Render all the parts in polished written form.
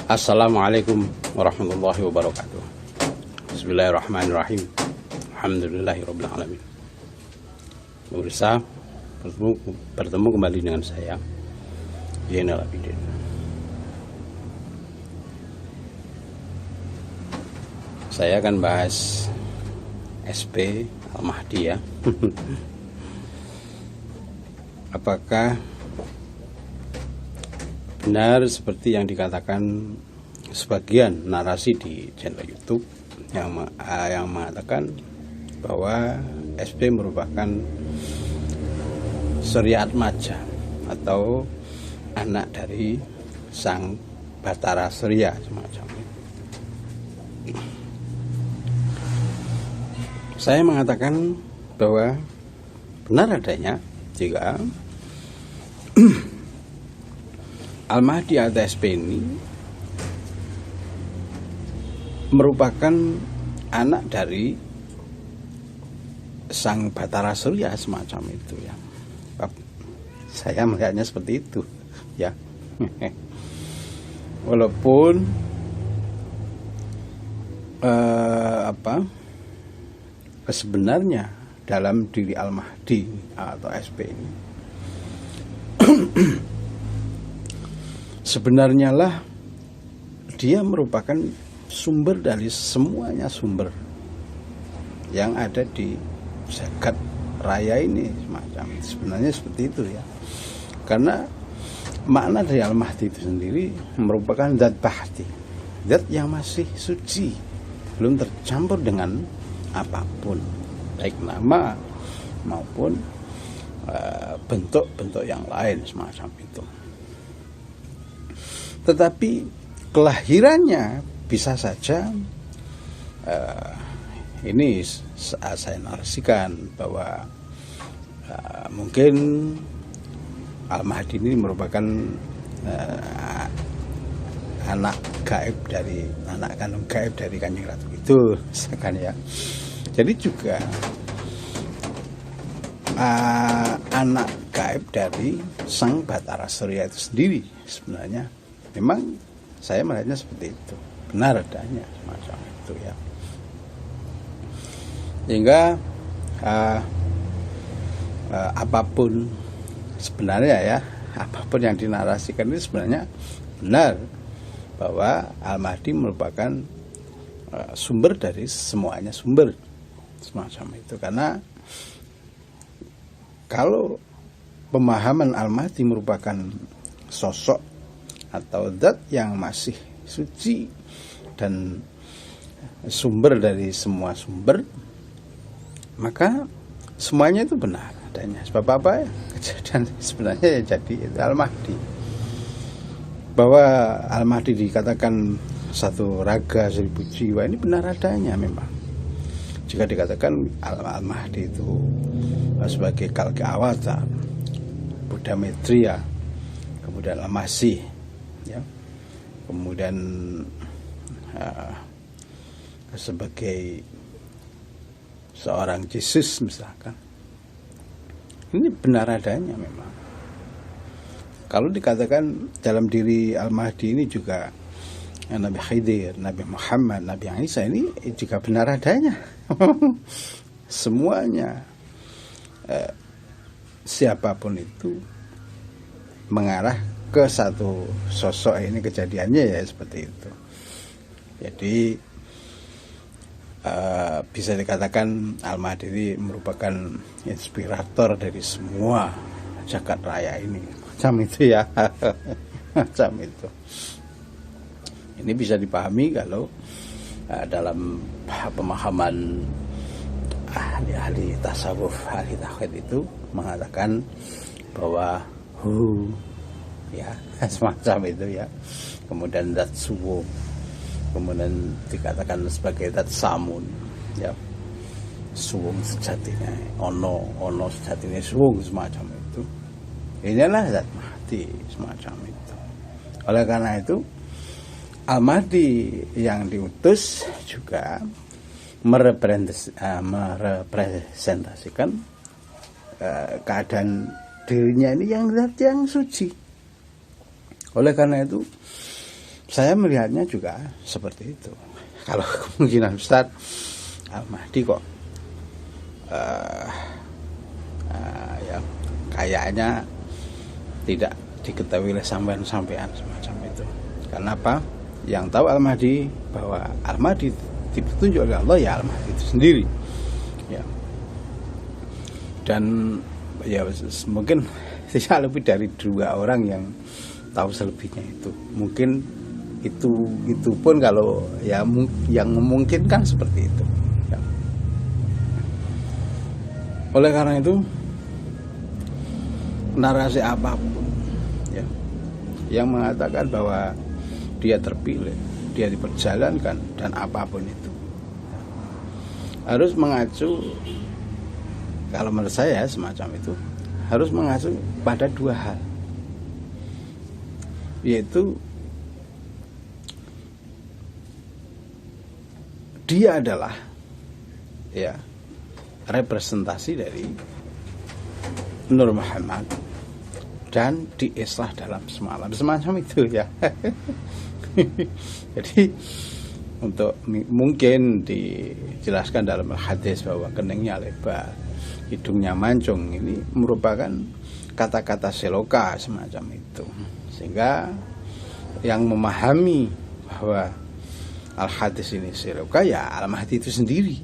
Assalamualaikum warahmatullahi wabarakatuh. Bismillahirrahmanirrahim. Alhamdulillahirabbil alamin. Pemirsa, bertemu kembali dengan saya, Zainal Abidin. Saya akan bahas SP Al-Mahdi ya. Apakah benar seperti yang dikatakan sebagian narasi di channel YouTube yang mengatakan bahwa SP merupakan Surya Atmaja atau anak dari sang Batara Surya semacam itu. Saya mengatakan bahwa benar adanya jika Al-Mahdi atau SP ini merupakan anak dari sang Batara Surya semacam itu ya. Saya melihatnya seperti itu ya. Walaupun sebenarnya dalam diri Al-Mahdi atau SP ini sebenarnya lah dia merupakan sumber dari semuanya sumber yang ada di jagat raya ini semacam sebenarnya seperti itu ya. Karena makna dari Al-Mahdi itu sendiri merupakan zat bahti, zat yang masih suci, belum tercampur dengan apapun, baik nama maupun bentuk-bentuk yang lain semacam itu. Tetapi kelahirannya bisa saja ini saya narasikan bahwa mungkin Al-Mahdi ini merupakan anak kandung gaib dari Kanjeng Ratu itu misalkan ya. Jadi juga anak gaib dari sang Batara Surya itu sendiri sebenarnya. Memang saya melihatnya seperti itu, benar adanya semacam itu ya. Sehingga apapun sebenarnya ya, apapun yang dinarasikan ini sebenarnya benar bahwa Al-Mahdi merupakan sumber dari semuanya sumber semacam itu. Karena kalau pemahaman Al-Mahdi merupakan sosok atau zat yang masih suci dan sumber dari semua sumber, maka semuanya itu benar adanya. Sebab apa ya? Kejadian sebenarnya ya jadi itu Al-Mahdi. Bahwa Al-Mahdi dikatakan satu raga 1000 jiwa ini benar adanya memang. Jika dikatakan Al-Mahdi itu sebagai Kalki Avatar, Buddha Maitreya, kemudian Al-Masih ya, kemudian sebagai seorang Yesus misalkan, ini benar adanya memang. Kalau dikatakan dalam diri Al-Mahdi ini juga Nabi Khidir, Nabi Muhammad, Nabi Isa, ini juga benar adanya. Semuanya siapapun itu mengarah ke satu sosok ini, kejadiannya ya seperti itu. Jadi bisa dikatakan Al-Mahdi ini merupakan inspirator dari semua jagat raya ini, macam itu ya. Macam itu. Ini bisa dipahami kalau dalam pemahaman ahli-ahli tasawuf, ahli tauhid itu mengatakan bahwa ya semacam itu ya. Kemudian zat suwung, kemudian dikatakan sebagai zat samun ya, suwung sejatinya ono sejatinya suwung semacam itu. Inilah zat Mahdi semacam itu. Oleh karena itu Al-Mahdi yang diutus juga merepresentasikan keadaan dirinya ini yang suci. Oleh karena itu saya melihatnya juga seperti itu. Kalau kemungkinan besar Al-Mahdi kok ya kayaknya tidak diketahui oleh sampean-sampean semacam itu. Karena apa? Yang tahu Al-Mahdi, bahwa Al-Mahdi dipetunjuk oleh Allah, ya Al-Mahdi itu sendiri. Ya. Dan ya mungkin tidak lebih dari 2 orang yang tahu selebihnya itu. Mungkin itu pun kalau ya yang memungkinkan seperti itu. Ya. Oleh karena itu, narasi apapun ya yang mengatakan bahwa dia terpilih, dia diperjalankan, dan apapun itu harus mengacu, kalau menurut saya semacam itu harus mengacu pada 2 hal, yaitu dia adalah ya representasi dari Nur Muhammad dan diislah dalam semalam, semacam itu ya. Jadi untuk mungkin dijelaskan dalam hadis bahwa keningnya lebar, hidungnya mancung, ini merupakan kata-kata seloka semacam itu, sehingga yang memahami bahwa al-hadis ini seloka ya Al-Mahdi itu sendiri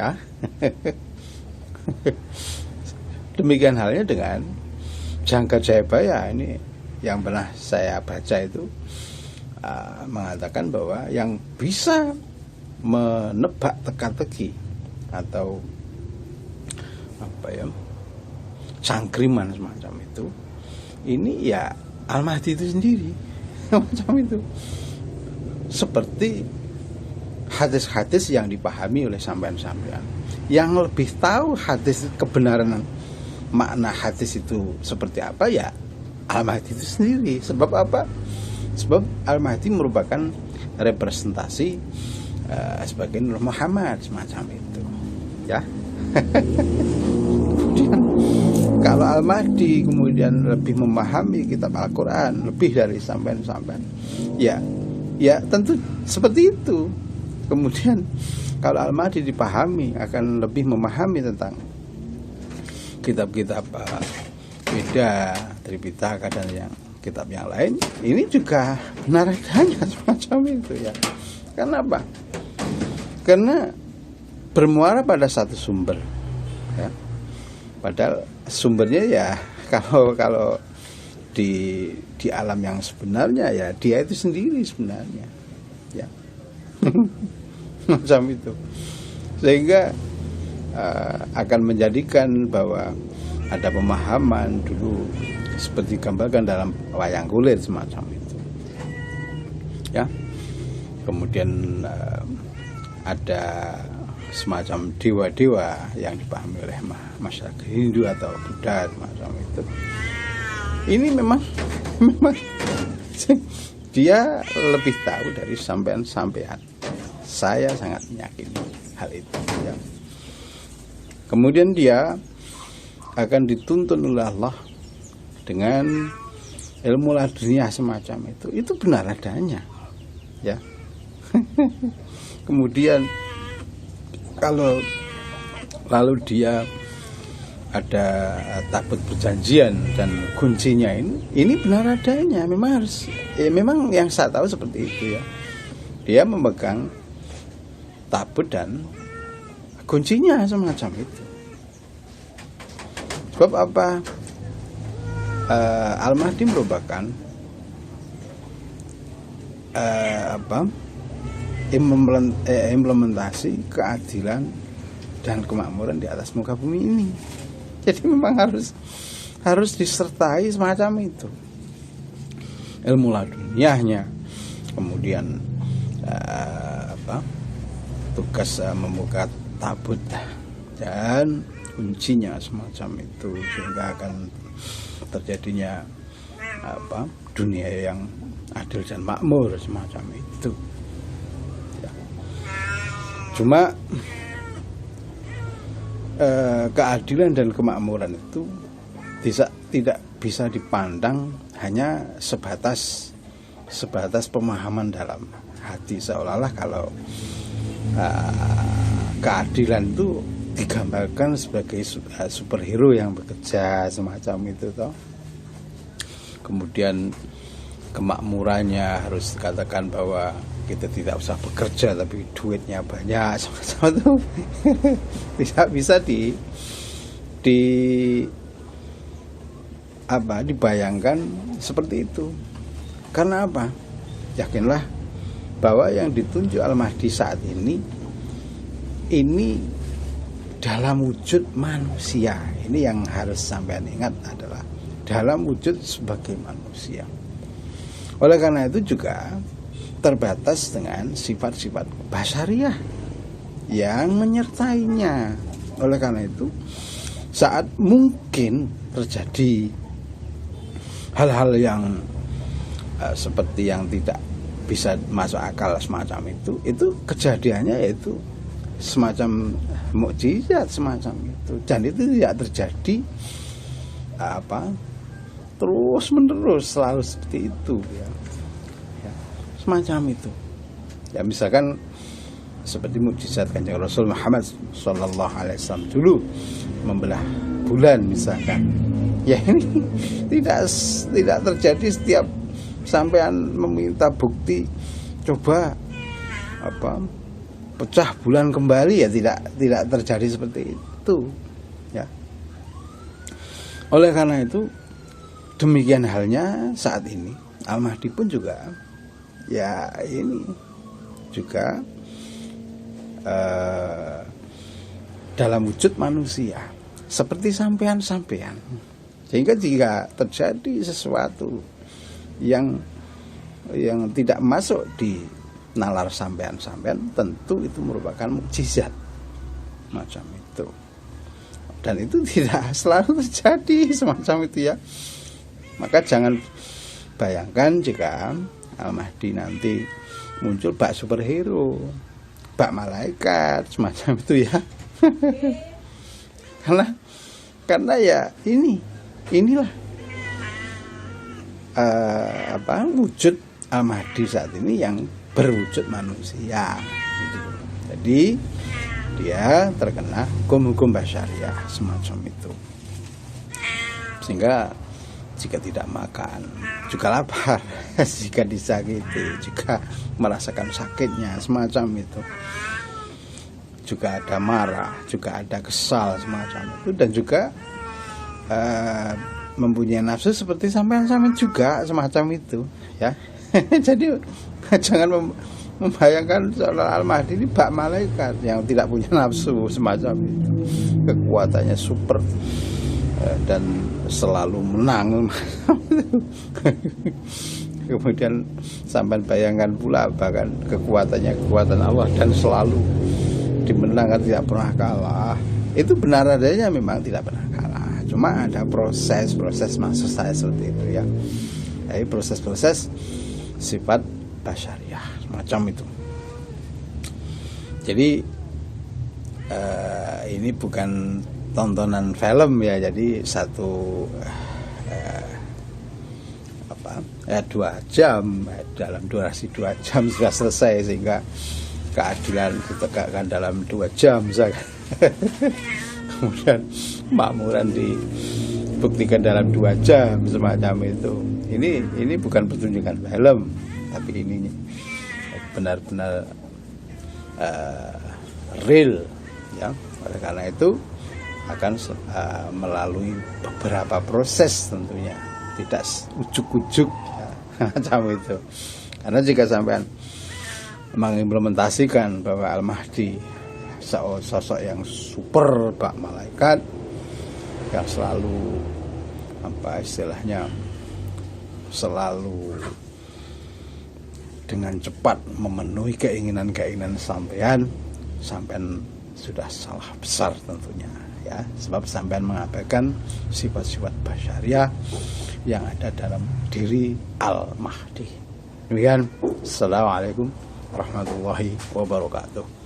ya. Demikian halnya dengan Jangka Jayabaya ini yang pernah saya baca itu mengatakan bahwa yang bisa menebak teka-teki atau apa ya cangkriman semacam itu, ini ya Al-Mahdi itu sendiri. Macam itu, seperti hadis-hadis yang dipahami oleh sampean-sampean. Yang lebih tahu hadis kebenaran, makna hadis itu seperti apa, ya Al-Mahdi itu sendiri. Sebab apa? Sebab Al-Mahdi merupakan representasi sebagai Nur Muhammad, semacam itu ya. Kemudian kalau Al-Mahdi kemudian lebih memahami kitab Al-Quran lebih dari sampean-sampean, ya tentu seperti itu. Kemudian kalau Al-Mahdi dipahami akan lebih memahami tentang kitab-kitab Weda, Tripitaka, dan yang kitab yang lain, ini juga benar adanya semacam itu ya. Kenapa? Karena bermuara pada satu sumber ya. Padahal sumbernya ya kalau di alam yang sebenarnya ya dia itu sendiri sebenarnya ya. Macam itu, sehingga akan menjadikan bahwa ada pemahaman dulu seperti gambarkan dalam wayang kulit semacam itu ya. Kemudian ada semacam dewa-dewa yang dipahami oleh masyarakat Hindu atau Buddha semacam itu. Ini memang dia lebih tahu dari sampean-sampean. Saya sangat meyakini hal itu ya. Kemudian dia akan dituntun oleh Allah dengan ilmu laduniah semacam itu. Itu benar adanya ya. Kemudian kalau lalu dia ada tabut perjanjian dan kuncinya ini benar adanya. Memang harus memang yang saya tahu seperti itu ya. Dia memegang tabut dan kuncinya semacam itu. Sebab apa? Al-Mahdi merupakan implementasi keadilan dan kemakmuran di atas muka bumi ini. Jadi memang harus disertai semacam itu, ilmu laduniahnya, kemudian tugas membuka tabut dan kuncinya semacam itu, sehingga akan terjadinya dunia yang adil dan makmur semacam itu ya. Cuma keadilan dan kemakmuran itu tidak bisa dipandang hanya sebatas sebatas pemahaman dalam hati, seolah-olah kalau keadilan itu digambarkan sebagai superhero yang bekerja semacam itu toh. Kemudian kemakmurannya harus dikatakan bahwa kita tidak usah bekerja tapi duitnya banyak semacam itu. Tidak bisa dibayangkan seperti itu. Karena apa? Yakinlah bahwa yang ditunjuk Al-Mahdi saat ini dalam wujud manusia. Ini yang harus sampean ingat adalah dalam wujud sebagai manusia. Oleh karena itu juga terbatas dengan sifat-sifat basyariah yang menyertainya. Oleh karena itu saat mungkin terjadi hal-hal yang seperti yang tidak bisa masuk akal semacam itu kejadiannya yaitu semacam mukjizat semacam itu, dan itu tidak terjadi terus menerus selalu seperti itu ya, semacam itu ya. Misalkan seperti mukjizat Kanjeng Rasul Muhammad sallallahu alaihi wasallam dulu membelah bulan misalkan ya, ini tidak terjadi setiap sampean meminta bukti coba pecah bulan kembali, ya tidak terjadi seperti itu ya. Oleh karena itu demikian halnya saat ini Al-Mahdi pun juga ya ini juga dalam wujud manusia seperti sampean, sehingga jika terjadi sesuatu yang tidak masuk di nalar sampean tentu itu merupakan mukjizat macam itu, dan itu tidak selalu terjadi semacam itu ya. Maka jangan bayangkan jika Al-Mahdi nanti muncul bak superhero, bak malaikat semacam itu ya. karena ya inilah wujud Al-Mahdi saat ini yang berwujud manusia. Jadi dia terkena hukum-hukum basyariah semacam itu, sehingga jika tidak makan juga lapar, jika disakiti juga merasakan sakitnya semacam itu, juga ada marah, juga ada kesal semacam itu, dan juga mempunyai nafsu seperti sampean juga semacam itu ya. Jadi jangan membayangkan seolah Al-Mahdi ini bak malaikat yang tidak punya nafsu semacam itu, kekuatannya super dan selalu menang. Kemudian sampean bayangkan pula bahkan kekuatan Allah dan selalu dimenangkan, tidak pernah kalah. Itu benar adanya, memang tidak pernah kalah. Cuma ada proses maksud saya seperti itu ya. Jadi proses sifat basyariah semacam itu. Jadi ini bukan tontonan film ya. Jadi dua jam, dalam durasi 2 jam sudah selesai, sehingga keadilan ditegakkan dalam 2 jam misalkan. Kemudian makmuran dibuktikan dalam 2 jam semacam itu. Ini bukan pertunjukan film, tapi ini benar-benar real ya. Oleh karena itu akan melalui beberapa proses tentunya, tidak ujuk-ujuk ya, macam itu. Karena jika sampean mengimplementasikan bahwa Al-Mahdi sosok yang super bak malaikat yang selalu selalu dengan cepat memenuhi keinginan sampean sudah salah besar tentunya ya, sebab sampean mengabaikan sifat-sifat basyariah yang ada dalam diri Al-Mahdi. Demikian, assalamualaikum warahmatullahi wabarakatuh.